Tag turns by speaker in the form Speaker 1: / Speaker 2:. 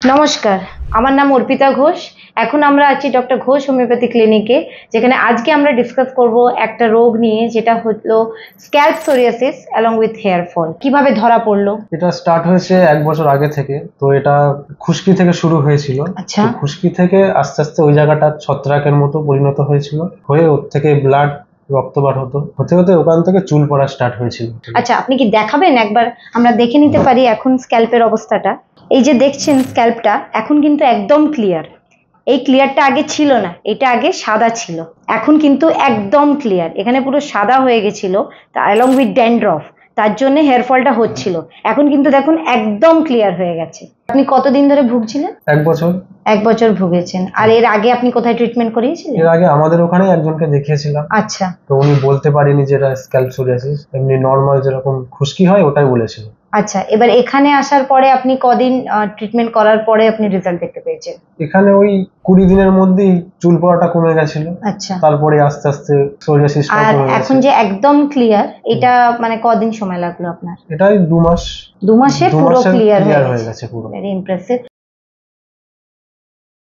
Speaker 1: নমস্কার, আমার নাম অর্পিতা ঘোষ। এখন আমরা আছি ডক্টর ঘোষ হোমিওপ্যাথি ক্লিনিকে, যেখানে আজকে আমরা ডিসকাস করব একটা রোগ নিয়ে, যেটা হলো scalp psoriasis along with hair fall. কিভাবে ধরা পড়লো?
Speaker 2: এটা স্টার্ট হয়েছে 1 বছর আগে থেকে। তো এটা খুশকি থেকে শুরু হয়েছিল।
Speaker 1: আচ্ছা।
Speaker 2: তো খুশকি থেকে আস্তে আস্তে ওই জায়গাটা ছত্রাকের মতো পরিণত হয়েছিল, হয়ে ওর থেকে ব্লাড রক্ত বার হতে হতে ওখান থেকে চুল পড়া স্টার্ট হয়েছিল।
Speaker 1: আচ্ছা, আপনি কি দেখাবেন? একবার আমরা দেখে নিতে পারি এখন স্ক্যাল্পের অবস্থাটা। এই যে দেখছেন স্ক্যাল্পটা এখন কিন্তু একদম ক্লিয়ার। এই ক্লিয়ারটা আগে ছিল না, এটা আগে সাদা ছিল, এখন কিন্তু একদম ক্লিয়ার। এখানে পুরো সাদা হয়ে গেছিল অ্যালং উইথ ড্যান্ড্রফ, তার জন্য হেয়ার ফলটা হচ্ছিল। এখন কিন্তু দেখুন একদম ক্লিয়ার হয়ে গেছে। আপনি কতদিন ধরে ভুগছিলেন?
Speaker 2: 1 বছর।
Speaker 1: 1 বছর ভুগেছেন। আর এর আগে আপনি কোথায় ট্রিটমেন্ট করিয়েছিলেন?
Speaker 2: এর আগে আমাদের ওখানে একজনকে দেখিয়েছিলাম।
Speaker 1: আচ্ছা।
Speaker 2: তো উনি বলতে পারেনি যে এটা স্ক্যাল্প সোরিয়াসিস, এমনি নর্মাল যেরকম খুশকি হয় ওটাই বলেছিল।
Speaker 1: আচ্ছা, এবার এখানে আসার পরে আপনি কদিন ট্রিটমেন্ট করার পরে আপনি রেজাল্ট দেখতে পেয়েছেন?
Speaker 2: এখানে ওই 20 দিনের মধ্যেই চুল পড়াটা কমে গেছিল।
Speaker 1: আচ্ছা।
Speaker 2: তারপরে আস্তে আস্তে সোরিয়াসিসটাও
Speaker 1: আর
Speaker 2: কমে
Speaker 1: এখন
Speaker 2: গেছে।
Speaker 1: যে একদম ক্লিয়ার, এটা মানে কদিন সময় লাগলো আপনার?
Speaker 2: এটাই 2 মাস।
Speaker 1: 2 মাসে
Speaker 2: 2
Speaker 1: পুরো
Speaker 2: মাসে
Speaker 1: ক্লিয়ার
Speaker 2: ক্লিয়ার
Speaker 1: হয়ে
Speaker 2: হয়ে
Speaker 1: গেছে।
Speaker 2: গেছে পুরো।
Speaker 1: Very impressive.